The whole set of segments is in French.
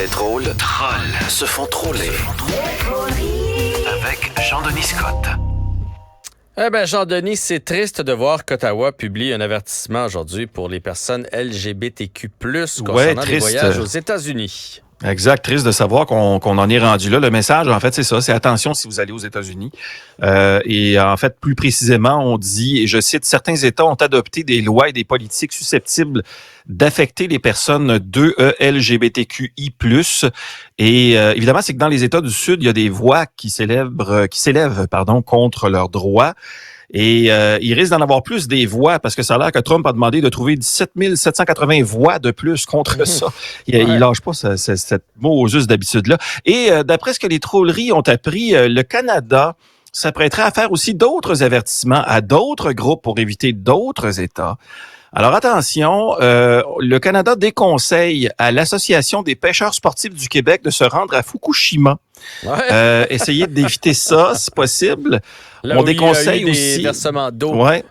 Les drôles se font troller. Avec Jean-Denis Scott. Eh bien, Jean-Denis, c'est triste de voir qu'Ottawa publie un avertissement aujourd'hui pour les personnes LGBTQ+, concernant les voyages aux États-Unis. Exact. Triste de savoir qu'on en est rendu là. Le message, en fait, c'est ça. C'est attention si vous allez aux États-Unis. Et en fait, plus précisément, on dit, et je cite, certains États ont adopté des lois et des politiques susceptibles d'affecter les personnes LGBTQI+. Et évidemment, c'est que dans les États du Sud, il y a des voix qui s'élèvent contre leurs droits. Et il risque d'en avoir plus des voix parce que ça a l'air que Trump a demandé de trouver 17 780 voix de plus contre ça. Il lâche pas cette mot juste d'habitude-là. Et d'après ce que les trolleries ont appris, le Canada s'apprêterait à faire aussi d'autres avertissements à d'autres groupes pour éviter d'autres États. Alors attention, le Canada déconseille à l'Association des pêcheurs sportifs du Québec de se rendre à Fukushima. Ouais. Essayez d'éviter ça, si possible. Là on déconseille des aussi versements d'eau. Ouais.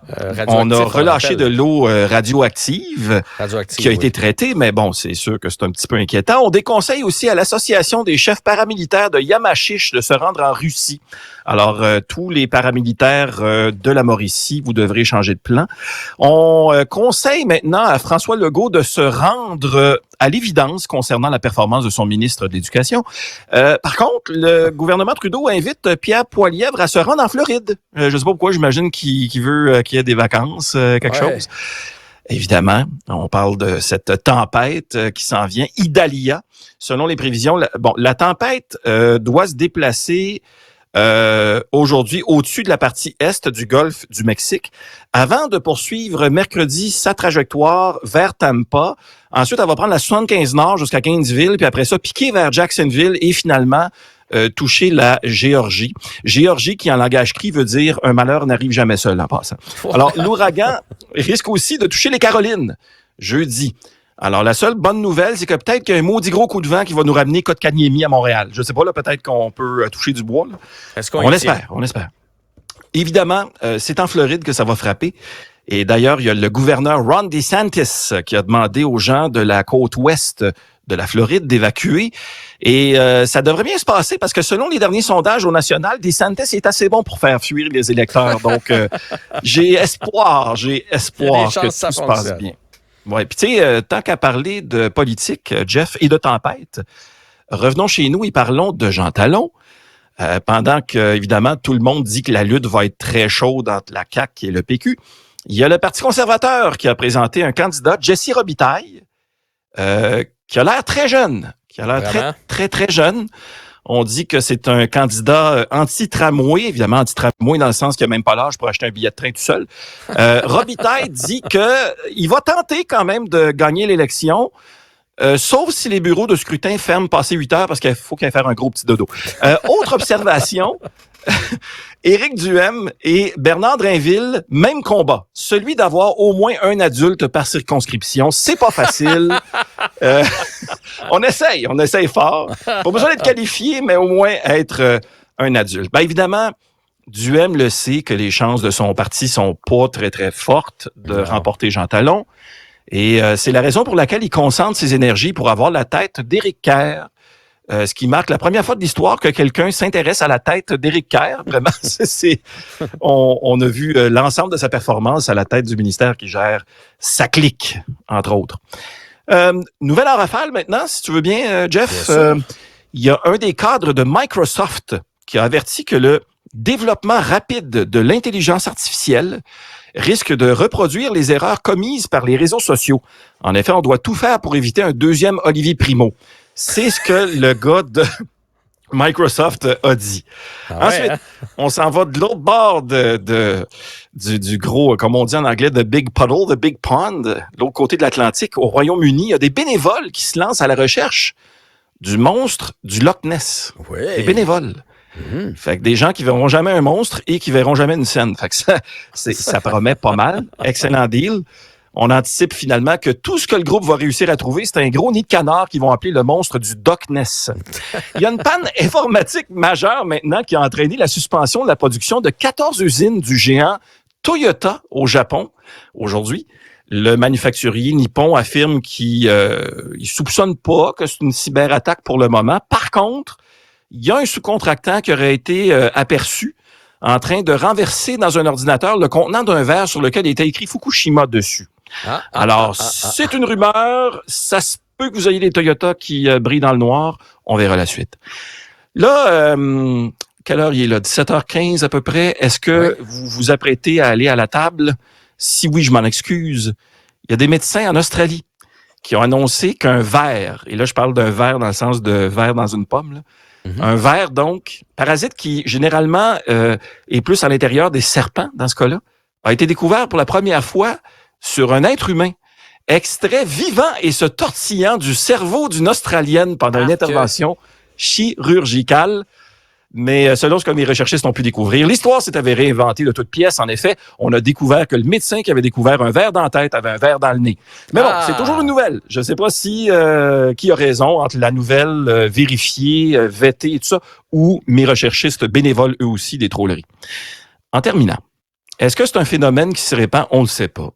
On a relâché de l'eau radioactive qui a été traitée, mais bon, c'est sûr que c'est un petit peu inquiétant. On déconseille aussi à l'Association des chefs paramilitaires de Yamachiche de se rendre en Russie. Alors, tous les paramilitaires de la Mauricie, vous devrez changer de plan. On conseille maintenant à François Legault de se rendre à l'évidence concernant la performance de son ministre de l'Éducation. Par contre, le gouvernement Trudeau invite Pierre Poilievre à se rendre en Floride. Je sais pas pourquoi, j'imagine qu'il veut qu'il y ait des vacances, quelque chose. Évidemment, on parle de cette tempête qui s'en vient, Idalia. Selon les prévisions, la tempête doit se déplacer aujourd'hui au-dessus de la partie est du golfe du Mexique avant de poursuivre mercredi sa trajectoire vers Tampa. Ensuite, elle va prendre la 75 Nord jusqu'à Gainesville, puis après ça, piquer vers Jacksonville et finalement toucher la Géorgie. Géorgie qui, en langage cri, veut dire « un malheur n'arrive jamais seul » en passant. Alors, l'ouragan risque aussi de toucher les Carolines jeudi. Alors, la seule bonne nouvelle, c'est que peut-être qu'il y a un maudit gros coup de vent qui va nous ramener Kotkaniemi à Montréal. Je sais pas, là, peut-être qu'on peut toucher du bois. Là. Est-ce on espère. Évidemment, c'est en Floride que ça va frapper. Et d'ailleurs, il y a le gouverneur Ron DeSantis qui a demandé aux gens de la côte ouest de la Floride d'évacuer. Et ça devrait bien se passer parce que selon les derniers sondages au national, DeSantis est assez bon pour faire fuir les électeurs. Donc, j'ai espoir que tout se passe bien. Ouais, puis tu sais, tant qu'à parler de politique, Jeff, et de tempête, revenons chez nous et parlons de Jean Talon. Pendant que, évidemment, tout le monde dit que la lutte va être très chaude entre la CAQ et le PQ, il y a le Parti conservateur qui a présenté un candidat, Jesse Robitaille, qui a l'air très jeune, très jeune. On dit que c'est un candidat anti-tramway, évidemment anti-tramway dans le sens qu'il n'a même pas l'âge pour acheter un billet de train tout seul. Robitaille dit qu'il va tenter quand même de gagner l'élection, sauf si les bureaux de scrutin ferment passé 8 heures parce qu'il faut qu'il aille faire un gros petit dodo. Autre observation, Éric Duhem et Bernard Drainville, même combat. Celui d'avoir au moins un adulte par circonscription, c'est pas facile. On essaye fort. Pas besoin d'être qualifié, mais au moins être un adulte. Ben évidemment, Duhem le sait que les chances de son parti sont pas très, très fortes de remporter Jean Talon. Et c'est la raison pour laquelle il concentre ses énergies pour avoir la tête d'Éric Kerr. Ce qui marque la première fois de l'histoire que quelqu'un s'intéresse à la tête d'Éric Kerr. Vraiment, on a vu l'ensemble de sa performance à la tête du ministère qui gère sa clique, entre autres. Nouvelle en rafale maintenant, si tu veux bien, Jeff. Il y a un des cadres de Microsoft qui a averti que le développement rapide de l'intelligence artificielle risque de reproduire les erreurs commises par les réseaux sociaux. En effet, on doit tout faire pour éviter un deuxième Olivier Primo. C'est ce que le gars de Microsoft a dit. Ensuite, on s'en va de l'autre bord du gros, comme on dit en anglais, the big puddle, the big pond, l'autre côté de l'Atlantique, au Royaume-Uni. Il y a des bénévoles qui se lancent à la recherche du monstre du Loch Ness. Ouais. Des bénévoles. Fait que des gens qui verront jamais un monstre et qui verront jamais une scène. Fait que ça promet pas mal. Excellent deal. On anticipe finalement que tout ce que le groupe va réussir à trouver, c'est un gros nid de canard qu'ils vont appeler le monstre du Loch Ness. Il y a une panne informatique majeure maintenant qui a entraîné la suspension de la production de 14 usines du géant Toyota au Japon aujourd'hui. Le manufacturier Nippon affirme qu'il ne soupçonne pas que c'est une cyberattaque pour le moment. Par contre, il y a un sous-contractant qui aurait été aperçu en train de renverser dans un ordinateur le contenant d'un verre sur lequel était écrit Fukushima dessus. C'est une rumeur. Ça se peut que vous ayez des Toyota qui brillent dans le noir. On verra la suite. Là, quelle heure il est là? 17h15 à peu près. Est-ce que vous vous apprêtez à aller à la table? Si oui, je m'en excuse. Il y a des médecins en Australie qui ont annoncé qu'un ver, et là je parle d'un ver dans le sens de ver dans une pomme, là, un ver donc, parasite qui généralement est plus à l'intérieur des serpents dans ce cas-là, a été découvert pour la première fois sur un être humain, extrait vivant et se tortillant du cerveau d'une Australienne pendant une intervention chirurgicale. Mais selon ce que mes recherchistes ont pu découvrir, l'histoire s'est avérée inventée de toutes pièces. En effet, on a découvert que le médecin qui avait découvert un ver dans la tête avait un ver dans le nez. Mais bon, c'est toujours une nouvelle. Je ne sais pas si qui a raison entre la nouvelle vérifiée, vêtée et tout ça, ou mes recherchistes bénévoles, eux aussi, des trolleries. En terminant, est-ce que c'est un phénomène qui se répand? On ne le sait pas.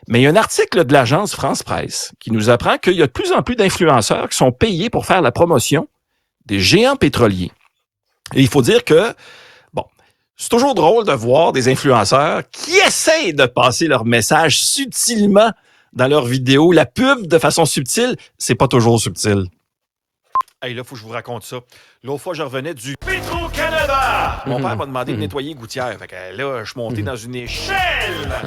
Mais il y a un article de l'agence France Presse qui nous apprend qu'il y a de plus en plus d'influenceurs qui sont payés pour faire la promotion des géants pétroliers. Et il faut dire que, bon, c'est toujours drôle de voir des influenceurs qui essayent de passer leur message subtilement dans leurs vidéos. La pub, de façon subtile, c'est pas toujours subtil. Hey, là, faut que je vous raconte ça. L'autre fois, je revenais du Petro-Canada. Mon père m'a demandé de nettoyer une gouttière. Fait que là, je suis monté dans une échelle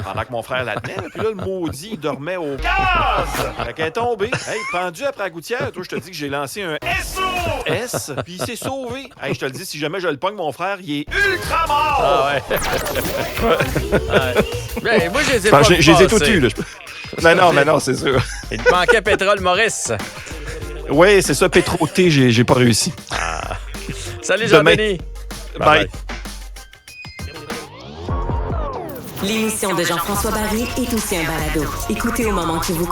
pendant que mon frère la tenait. Puis là, le maudit, il dormait au gaz. Fait qu'elle est tombée. Hey, pendu après la gouttière. Toi, je te dis que j'ai lancé un SOS. Puis il s'est sauvé. Hey, je te le dis, si jamais je le pogne, mon frère, il est ultra mort. Ah ouais. Ben, moi, je les ai pas Je les ai tout eus, là. Mais non, c'est sûr. Il te manquait pétrole, Maurice. Oui, c'est ça, Pétro-T, j'ai pas réussi. Salut, Jean-Denis. Bye. L'émission de Jean-François Barry est aussi un balado. Écoutez au moment qui vous